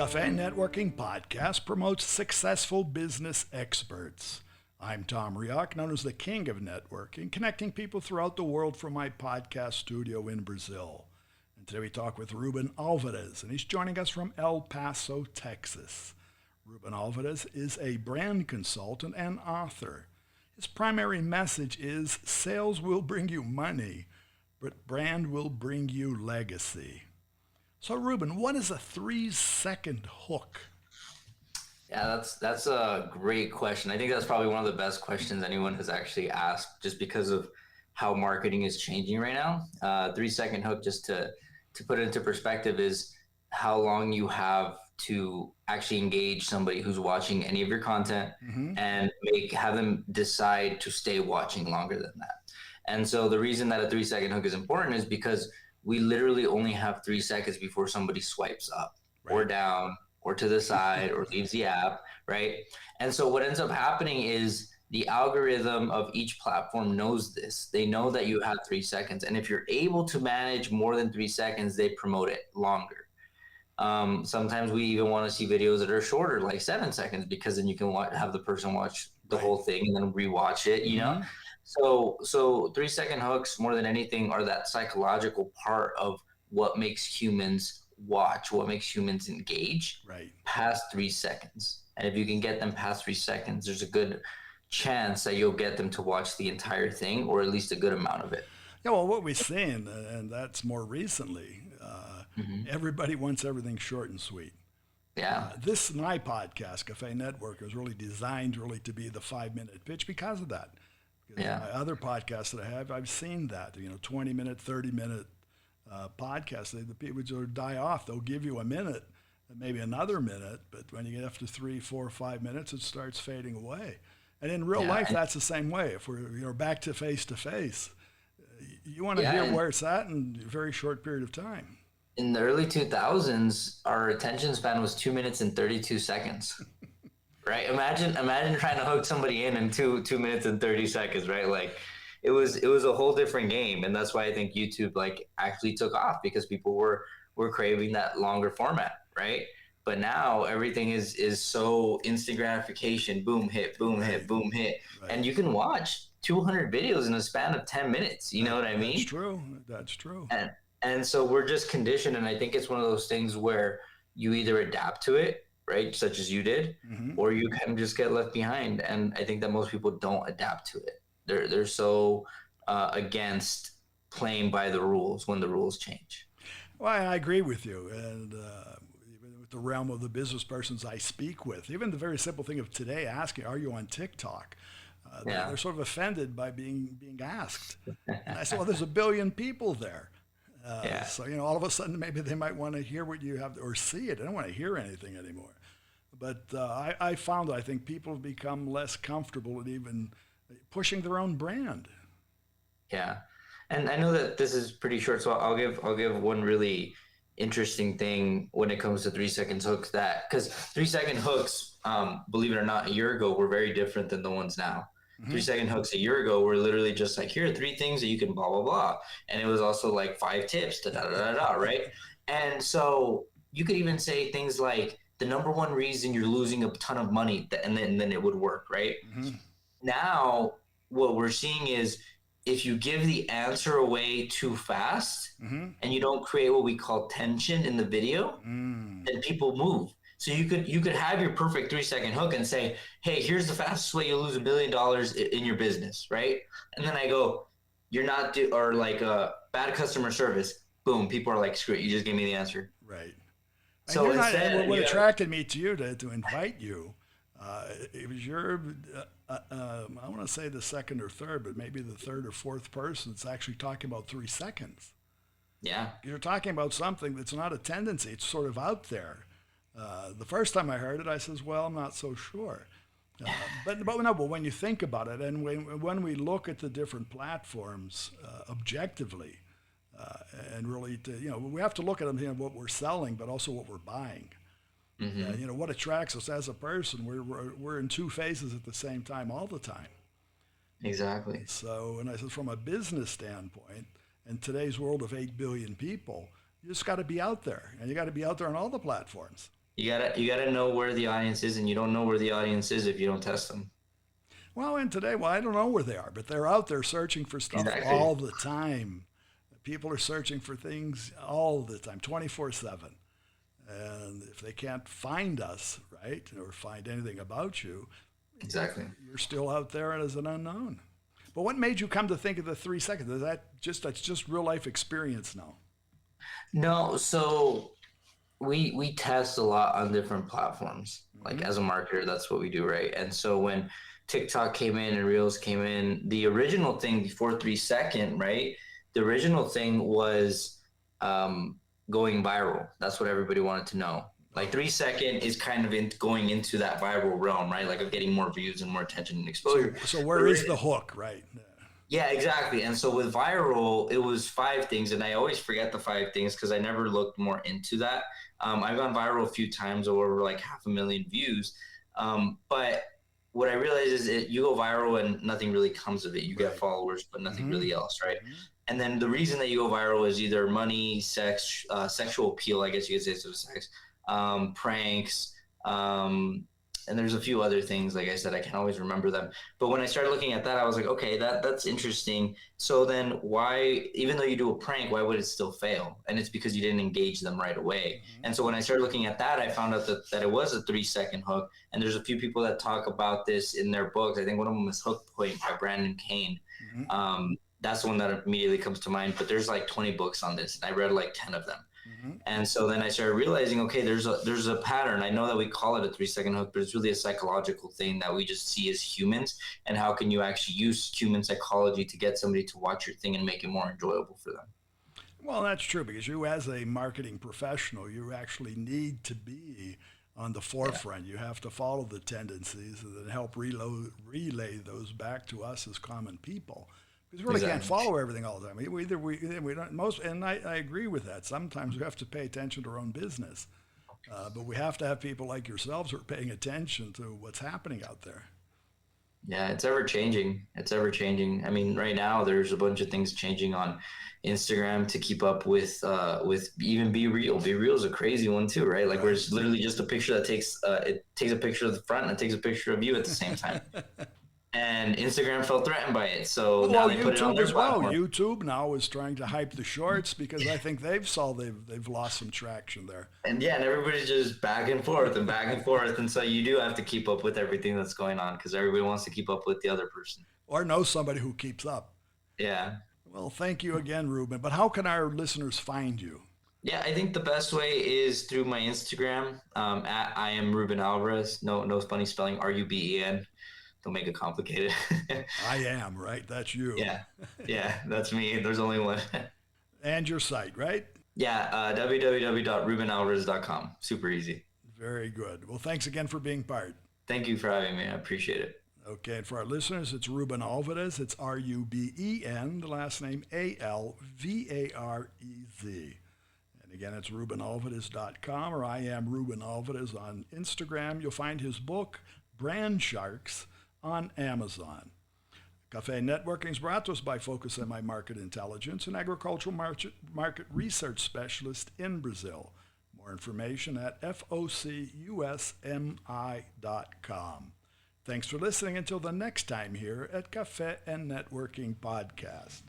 Café and Networking Podcast promotes successful business experts. I'm Tom Reaoch, known as the King of Networking, connecting people throughout the world from my podcast studio in Brazil. And today we talk with Ruben Alvarez, and he's joining us from El Paso, Texas. Ruben Alvarez is a brand consultant and author. His primary message is sales will bring you money, but brand will bring you legacy. So Ruben, what is a 3-second hook? Yeah, that's a great question. I think that's probably one of the best questions anyone has actually asked, just because of how marketing is changing right now. 3-second hook, just to put it into perspective, is how long you have to actually engage somebody who's watching any of your content and have them decide to stay watching longer than that. And so the reason that a 3-second hook is important is because we literally only have 3 seconds before somebody swipes up or down or to the side or leaves the app, right? And so what ends up happening is the algorithm of each platform knows this. They know that you have 3 seconds. And if you're able to manage more than 3 seconds, they promote it longer. Sometimes we even want to see videos that are shorter, like 7 seconds, because then you can have the person watch the whole thing and then rewatch it, you know? So 3-second hooks, more than anything, are that psychological part of what makes humans watch, what makes humans engage past 3 seconds. And if you can get them past 3 seconds, there's a good chance that you'll get them to watch the entire thing, or at least a good amount of it. Yeah, well, what we've seen, and that's more recently, everybody wants everything short and sweet. Yeah. My podcast, Café Network, is really designed to be the 5-minute pitch because of that. Because my other podcasts that I have, I've seen that, 20-minute, 30-minute podcasts. The people just die off. They'll give you a minute, and maybe another minute, but when you get up to 3, 4, 5 minutes, it starts fading away. And in real life, that's the same way. If we're back to face, you want to hear where it's at in a very short period of time. In the early 2000s, our attention span was 2 minutes and 32 seconds. Right? Imagine trying to hook somebody in 2 minutes and 30 seconds, right? Like it was a whole different game. And that's why I think YouTube actually took off, because people were craving that longer format, right? But now everything is so instant gratification, boom, hit, boom, hit, boom, hit. Right. And you can watch 200 videos in a span of 10 minutes. You know what I mean? That's true. And so we're just conditioned. And I think it's one of those things where you either adapt to it, right, such as you did, or you can just get left behind. And I think that most people don't adapt to it. They're so against playing by the rules when the rules change. Well, I agree with you. And even with the realm of the business persons I speak with, even the very simple thing of today asking, are you on TikTok? They're sort of offended by being asked. And I said, well, there's 1 billion people there. So, all of a sudden, maybe they might want to hear what you have or see it. They don't want to hear anything anymore. But I found that I think people have become less comfortable with even pushing their own brand. Yeah. And I know that this is pretty short, so I'll give one really interesting thing when it comes to 3-second hooks, because 3-second hooks, believe it or not, a year ago were very different than the ones now. 3-second hooks a year ago were literally just like, here are 3 things that you can blah, blah, blah. And it was also like 5 tips, right? And so you could even say things like the number one reason you're losing a ton of money, and then it would work, right? Now, what we're seeing is if you give the answer away too fast and you don't create what we call tension in the video, then people move. So you could have your perfect 3-second hook and say, hey, here's the fastest way you lose $1 million in your business, right? And then I go, you're not bad customer service. Boom, people are like, screw it, you just gave me the answer. Right. So what attracted me to you to invite you, it was your, I want to say the second or third, but maybe the third or fourth person that's actually talking about 3 seconds. Yeah. You're talking about something that's not a tendency. It's sort of out there. The first time I heard it, I says, well, I'm not so sure. But when you think about it, and when we look at the different platforms objectively, and really, we have to look at them, what we're selling, but also what we're buying. What attracts us as a person. We're in 2 phases at the same time all the time. Exactly. So, and I said, from a business standpoint, in today's world of 8 billion people, you just got to be out there, and you got to be out there on all the platforms. You gotta know where the audience is, and you don't know where the audience is if you don't test them. Well, and today, I don't know where they are, but they're out there searching for stuff all the time. People are searching for things all the time, 24/7. And if they can't find us, right, or find anything about you, Exactly. you're still out there as an unknown. But what made you come to think of the 3 seconds? That's just real life experience now? No, so we test a lot on different platforms. Like as a marketer, that's what we do, right? And so when TikTok came in and Reels came in, the original thing before 3 second, right? The original thing was going viral. That's what everybody wanted to know. Like 3 second is kind of going into that viral realm, right? Like of getting more views and more attention and exposure. So where is the hook, right? Yeah, exactly. And so with viral, it was 5 things, and I always forget the 5 things because I never looked more into that. I've gone viral a few times over like 500,000 views. But what I realized is you go viral and nothing really comes of it. You get followers, but nothing really else, right? And then the reason that you go viral is either money, sex, sexual appeal, I guess you could say, so sex, pranks, and there's a few other things. Like I said, I can't always remember them. But when I started looking at that, I was like, okay, that's interesting. So then why, even though you do a prank, why would it still fail? And it's because you didn't engage them right away. And so when I started looking at that, I found out that it was a 3 second hook. And there's a few people that talk about this in their books. I think one of them is Hook Point by Brandon Kane. That's the one that immediately comes to mind. But there's like 20 books on this, and I read like 10 of them. And so then I started realizing, okay, there's a pattern. I know that we call it a 3 second hook, but it's really a psychological thing that we just see as humans. And how can you actually use human psychology to get somebody to watch your thing and make it more enjoyable for them? Well, that's true, because you, as a marketing professional, you actually need to be on the forefront. You have to follow the tendencies and then help relay those back to us as common people. Because we really can't follow everything all the time. We don't, and I agree with that. Sometimes we have to pay attention to our own business. But we have to have people like yourselves who are paying attention to what's happening out there. Yeah, it's ever changing. It's ever changing. I mean, right now there's a bunch of things changing on Instagram to keep up with even Be Real. Be Real is a crazy one too, right? Like where it's literally just a picture that takes a picture of the front and it takes a picture of you at the same time. And Instagram felt threatened by it, so now they put it on their platform. YouTube now is trying to hype the shorts because I think they've lost some traction there. And everybody's just back and forth, and so you do have to keep up with everything that's going on because everybody wants to keep up with the other person or know somebody who keeps up. Yeah. Well, thank you again, Ruben. But how can our listeners find you? Yeah, I think the best way is through my Instagram at I am Ruben Alvarez. No funny spelling. RUBEN. Don't make it complicated. I am, right? That's you. Yeah, that's me. There's only one. And your site, right? Yeah, www.rubenalvarez.com. Super easy. Very good. Well, thanks again for being part. Thank you for having me. I appreciate it. Okay, and for our listeners, it's Ruben Alvarez. It's RUBEN, the last name ALVAREZ. And again, it's rubenalvarez.com, or I am Ruben Alvarez on Instagram. You'll find his book, Brand Sharks, on Amazon. Café and Networking is brought to us by Focus MI Market Intelligence, an agricultural market research specialist in Brazil. More information at focusmi.com. Thanks for listening until the next time here at Café and Networking Podcast.